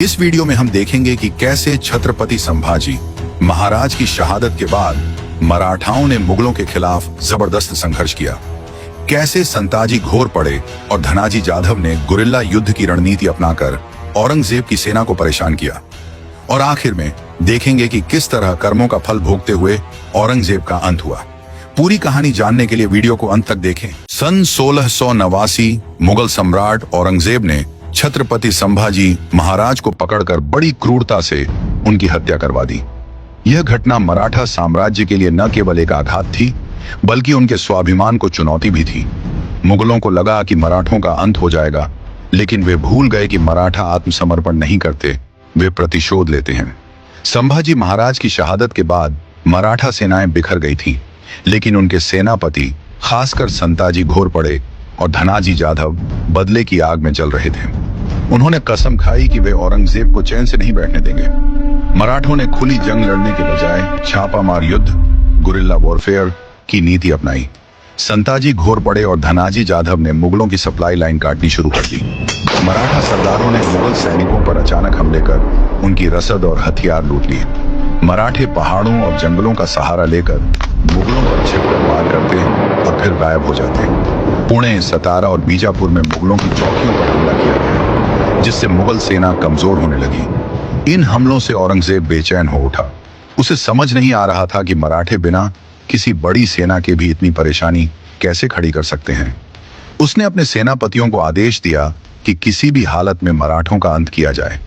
इस वीडियो में हम देखेंगे कि कैसे छत्रपति संभाजी महाराज की शहादत के बाद मराठाओं ने मुगलों के खिलाफ जबरदस्त संघर्ष किया, कैसे संताजी घोर पड़े और धनाजी जाधव ने गुरिल्ला युद्ध की रणनीति अपनाकर औरंगजेब की सेना को परेशान किया, और आखिर में देखेंगे कि किस तरह कर्मों का फल भोगते हुए औरंगजेब का अंत हुआ। पूरी कहानी जानने के लिए वीडियो को अंत तक देखें। सन 1689 मुगल सम्राट औरंगजेब ने छत्रपति संभाजी महाराज को पकड़कर बड़ी क्रूरता से उनकी हत्या करवा दी। यह घटना मराठा साम्राज्य के लिए न केवल एक आघात थी, बल्कि उनके स्वाभिमान को चुनौती भी थी। मुगलों को लगा कि मराठों का अंत हो जाएगा, लेकिन वे भूल गए कि मराठा आत्मसमर्पण नहीं करते, वे प्रतिशोध लेते हैं। संभाजी महाराज की शहादत के बाद मराठा सेनाएं बिखर गई थी, लेकिन उनके सेनापति खासकर संताजी घोर पड़े और धनाजी जाधव बदले की आग में जल रहे थे। उन्होंने कसम खाई कि वे औरंगजेब को चैन से नहीं बैठने देंगे। मराठों ने खुली जंग लड़ने के बजाय छापामार युद्ध, गुरिल्ला वॉरफेयर की नीति अपनाई। संताजी घोर पड़े और धनाजी जाधव ने मुगलों की सप्लाई लाइन काटनी शुरू कर दी। मराठा सरदारों ने मुगल सैनिकों पर अचानक हमले कर उनकी रसद और हथियार लूट लिए। मराठे पहाड़ों और जंगलों का सहारा लेकर मुगलों पर छिपकर वार करते और फिर गायब हो जाते। पुणे, सतारा और बीजापुर में मुगलों की चौकियों पर हमला किया गया, जिससे मुगल सेना कमजोर होने लगी। इन हमलों से औरंगजेब बेचैन हो उठा। उसे समझ नहीं आ रहा था कि मराठे बिना किसी बड़ी सेना के भी इतनी परेशानी कैसे खड़ी कर सकते हैं। उसने अपने सेनापतियों को आदेश दिया कि किसी भी हालत में मराठों का अंत किया जाए,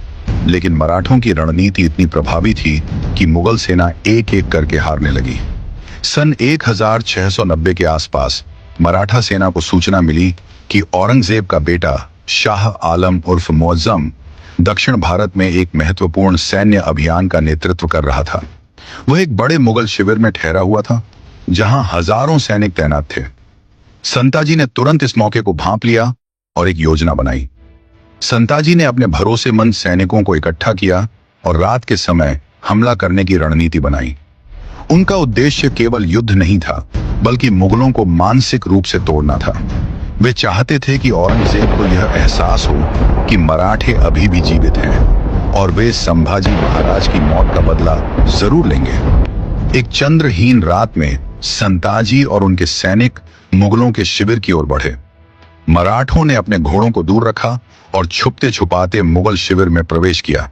लेकिन मराठों की रणनीति इतनी प्रभावी थी कि मुगल सेना एक एक करके हारने लगी। सन 1690 के आसपास मराठा सेना को सूचना मिली कि औरंगजेब का बेटा शाह आलम उर्फ मुअज्जम दक्षिण भारत में एक महत्वपूर्ण सैन्य अभियान का नेतृत्व कर रहा था। वह एक बड़े मुगल शिविर में ठहरा हुआ था, जहां हजारों सैनिक तैनात थे। संताजी ने तुरंत इस मौके को भांप लिया और एक योजना बनाई। संताजी ने अपने भरोसेमंद सैनिकों को इकट्ठा किया और रात के समय हमला करने की रणनीति बनाई। उनका उद्देश्य केवल युद्ध नहीं था, बल्कि मुगलों को मानसिक रूप से तोड़ना था। वे चाहते थे कि औरंगजेब को यह एहसास हो कि मराठे अभी भी जीवित हैं और वे संभाजी महाराज की मौत का बदला जरूर लेंगे। एक चंद्रहीन रात में संताजी और उनके सैनिक मुगलों के शिविर की ओर बढ़े। मराठों ने अपने घोड़ों को दूर रखा और छुपते छुपाते मुगल शिविर में प्रवेश किया।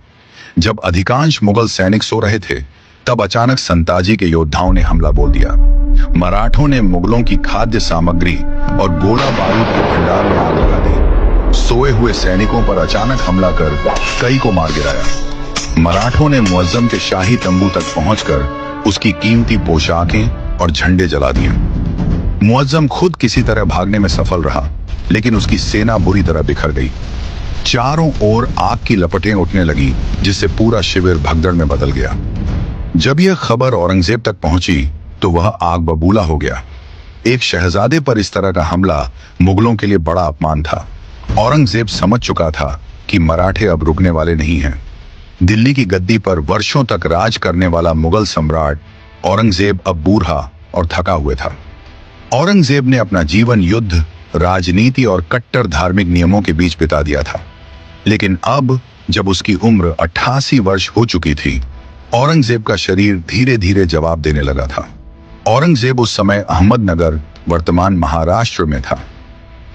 जब अधिकांश मुगल सैनिक सो रहे थे, तब अचानक संताजी के योद्धाओं ने हमला बोल दिया। मराठों ने मुगलों की खाद्य सामग्री और गोला बारूद के भंडार में आग लगा दी। सोए हुए सैनिकों पर अचानक हमला कर कई को मार गिराया। मराठों ने मुअज्जम के शाही तंबू तक पहुंचकर उसकी कीमती पोशाकें और झंडे जला दिए। मुअज्जम खुद किसी तरह भागने में सफल रहा, लेकिन उसकी सेना बुरी तरह बिखर गई। चारों ओर आग की लपटें उठने लगी, जिससे पूरा शिविर भगदड़ में बदल गया। जब यह खबर औरंगजेब तक पहुंची, तो वह आग बबूला हो गया। एक शहजादे पर इस तरह का हमला मुगलों के लिए बड़ा अपमान था। औरंगजेब समझ चुका था कि मराठे अब रुकने वाले नहीं हैं। दिल्ली की गद्दी पर वर्षों तक राज करने वाला मुगल सम्राट औरंगजेब अब बूढ़ा और थका हुआ था। औरंगजेब ने अपना जीवन युद्ध, राजनीति और कट्टर धार्मिक नियमों के बीच बिता दिया था, लेकिन अब जब उसकी उम्र 88 वर्ष हो चुकी थी, औरंगजेब का शरीर धीरे धीरे जवाब देने लगा था। औरंगजेब उस समय अहमदनगर, वर्तमान महाराष्ट्र में था।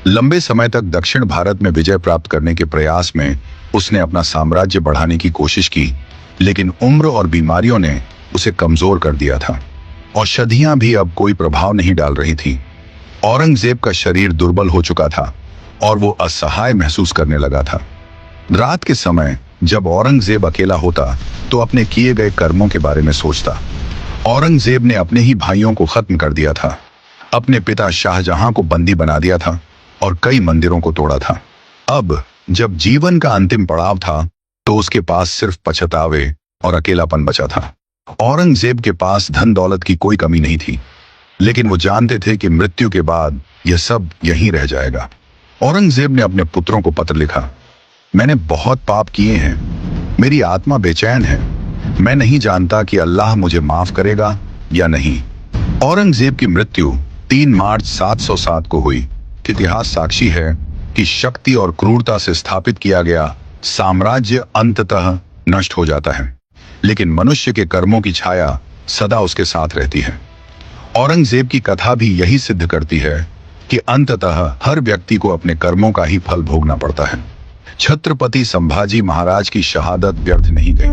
लंबे समय तक दक्षिण भारत में विजय प्राप्त करने के प्रयास में उसने अपना साम्राज्य बढ़ाने की कोशिश की, लेकिन उम्र और बीमारियों ने उसे कमजोर कर दिया था। औषधियां भी अब कोई प्रभाव नहीं डाल रही थी। औरंगजेब का शरीर दुर्बल हो चुका था और वो असहाय महसूस करने लगा था। रात के समय जब औरंगजेब अकेला होता, तो अपने किए गए कर्मों के बारे में सोचता। औरंगजेब ने अपने ही भाइयों को खत्म कर दिया था, अपने पिता शाहजहां को बंदी बना दिया था और कई मंदिरों को तोड़ा था। अब जब जीवन का अंतिम पड़ाव था, तो उसके पास सिर्फ पछतावे और अकेलापन बचा था। औरंगजेब के पास धन दौलत की कोई कमी नहीं थी, लेकिन वो जानते थे कि मृत्यु के बाद यह सब यहीं रह जाएगा। औरंगजेब ने अपने पुत्रों को पत्र लिखा, मैंने बहुत पाप किए हैं, मेरी आत्मा बेचैन है, मैं नहीं जानता कि अल्लाह मुझे माफ करेगा या नहीं। औरंगजेब की मृत्यु 3 मार्च 707 को हुई। इतिहास साक्षी है कि शक्ति और क्रूरता से स्थापित किया गया साम्राज्य अंततः नष्ट हो जाता है, लेकिन मनुष्य के कर्मों की छाया सदा उसके साथ रहती है। औरंगजेब की कथा भी यही सिद्ध करती है कि अंततः हर व्यक्ति को अपने कर्मों का ही फल भोगना पड़ता है। छत्रपति संभाजी महाराज की शहादत व्यर्थ नहीं गई।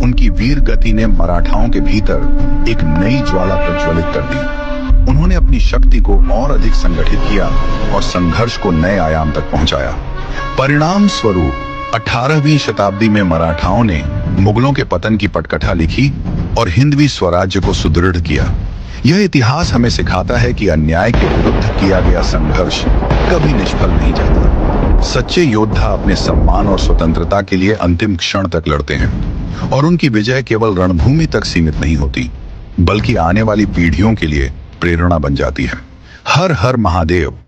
उनकी वीर गति ने मराठाओं के भीतर एक नई ज्वाला प्रज्वलित कर दी। उन्होंने अपनी शक्ति को और अधिक संगठित किया और संघर्ष को नए आयाम तक पहुंचाया। परिणाम स्वरूप 18वीं शताब्दी में मराठाओं ने मुगलों के पतन की पटकथा लिखी और हिंदवी स्वराज्य को सुदृढ़ किया। यह इतिहास हमें सिखाता है कि अन्याय के विरुद्ध किया गया संघर्ष कभी निष्फल नहीं जाता। सच्चे योद्धा अपने सम्मान और स्वतंत्रता के लिए अंतिम क्षण तक लड़ते हैं और उनकी विजय केवल रणभूमि तक सीमित नहीं होती, बल्कि आने वाली पीढ़ियों के लिए प्रेरणा बन जाती है। हर हर महादेव।